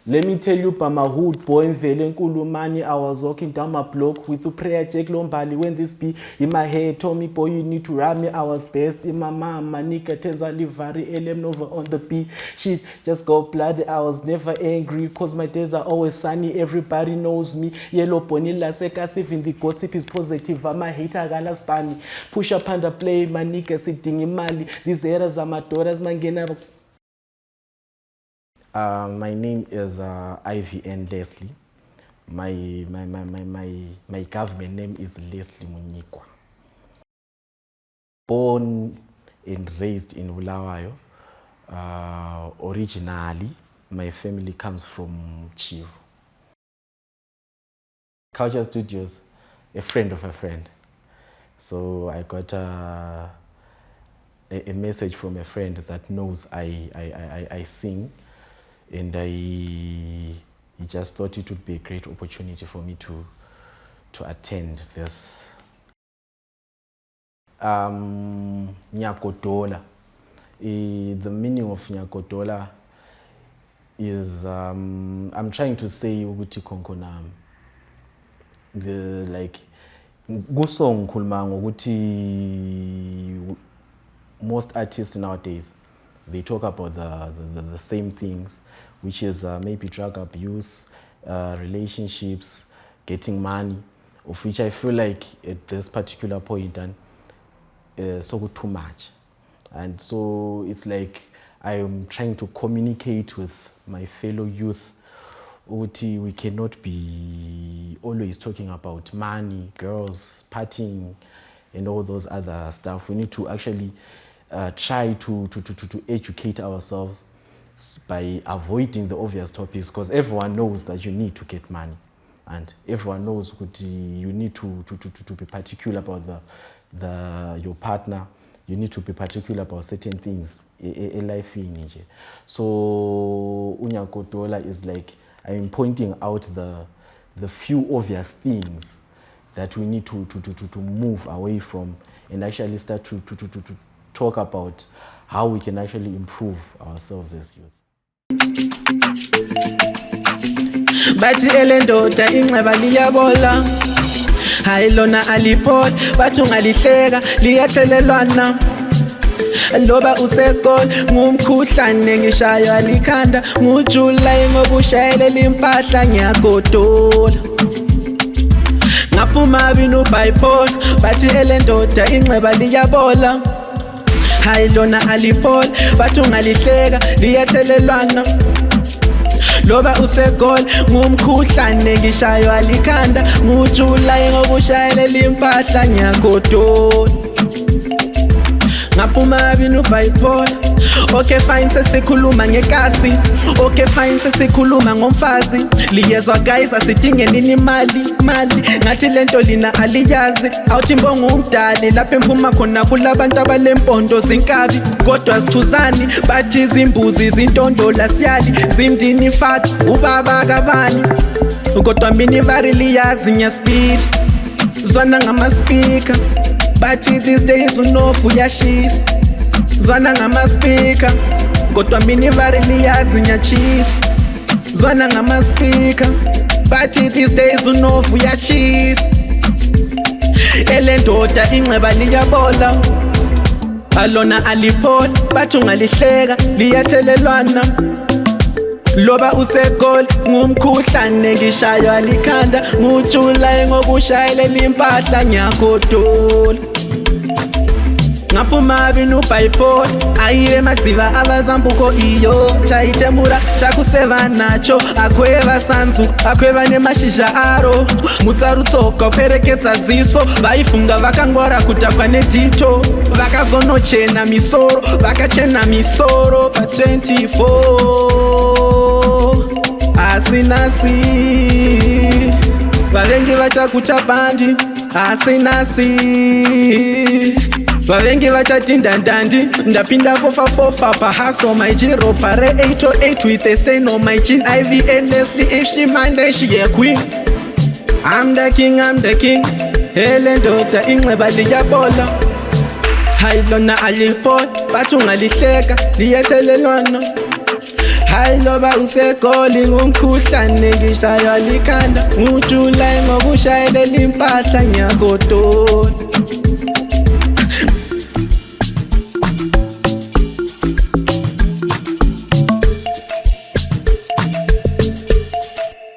Let me tell you, by my hood boy in Velenkulumani, I was walking down my block with the prayer Jack Lombali when this be in my head. Told me, boy, you need to run me. I was best in my mom, Manika Tenza Livari, LM Nova on the beat. She's just got blood. I was never angry because my days are always sunny. Everybody knows me. Yellow Bonilla Sekasif in the gossip is positive. I'm a hater, Gala Spani. Push up and play, Manika sitting in Mali. These errors are my daughters, Mangena. My name is Ivy N. Leslie. My government name is Leslie Munyikwa. Born and raised in Bulawayo. Originally, my family comes from Chivu. Culture Studios, a friend of a friend. So I got a message from a friend that knows I sing. And he just thought it would be a great opportunity for me to attend this. Nyakodola. The meaning of Nyakodola is I'm trying to say ukuthi konkonam. The like gusong kulmango ukuthi most artists nowadays they talk about the same things, which is maybe drug abuse, relationships, getting money, of which I feel like at this particular point and so too much. And so it's like I am trying to communicate with my fellow youth. We cannot be always talking about money, girls, partying, and all those other stuff. We need to actually try to educate ourselves by avoiding the obvious topics, because everyone knows that you need to get money, and everyone knows that you need to be particular about your partner. You need to be particular about certain things in life. So Unyakodola is like I'm pointing out the few obvious things that we need to move away from and actually start to talk about how we can actually improve ourselves as youth. Bathi elendoda inxeba liyabola hayilona alipol bathu ngalihleka liyathelelwana loba usekol ngumkhuhlane ngishayo alikhanda ngujula ngoba ushayele impahla ngiyagodola ngaphuma binu bipolar bathi elendoda inxeba liyabola hayilona alipol bathu ngalihleka liyathelelwana loba usekol ngumkhuhlane ngishayo alikhanda ngujula ngoba ushayele impahla ngiyagodola ngaphuma binu bipolar. Okay fine sesikhuluma ngekasi, okay fine sesikhuluma ngomfazi, liyezwa guys asidinge nini mali ngathi lento lina aliyazi awuthi mbongo umdali lapha emphuma khona kulabantu abalempondo zinkabi kodwa sithuzani bathi izimbuzi izintondo lasiyali zimdini fat ubaba kabani kodwa mina vari liyazi ngespeed zwana ngama speaker bathi these days unofu yashisa zwana ngama speaker kodwa mina vari liyazi nyachisa zwana ngama speaker bathi these days unofu yachisa elendoda inxeba liyabola alona alipol bathu ngalihleka liyathelelwana loba usekol ngumkhuhlane ngishayo alikhanda ngujula ngoba ushayele impahla ngiyagodola ngaphuma binu bipolar ayibe madziva abazambuko iyo chaitemura chakuseva nacho akweva sanzu akweva nemashisha aro mutsarutsoka perekedza ziso vaifunga vakangwara kutakwa nedito vakazonochena misoro vakachena misoro pa 24 asinasi vavengi vachakuta bandi asinasi vavengi vachati ndandandi ndapinda fofa pahaso maichiro pare 808 with a stain on my chin Ivy endlessly if she mind then she a queen. I'm the king elendoda inxeba liyabola hayilona alipol bathu ngalihleka liyathelelwana hayi loba usegoli ngumkhuhlane ngishaywa likhanda, nguJuly ngokushayelela impahla ngiyagodola.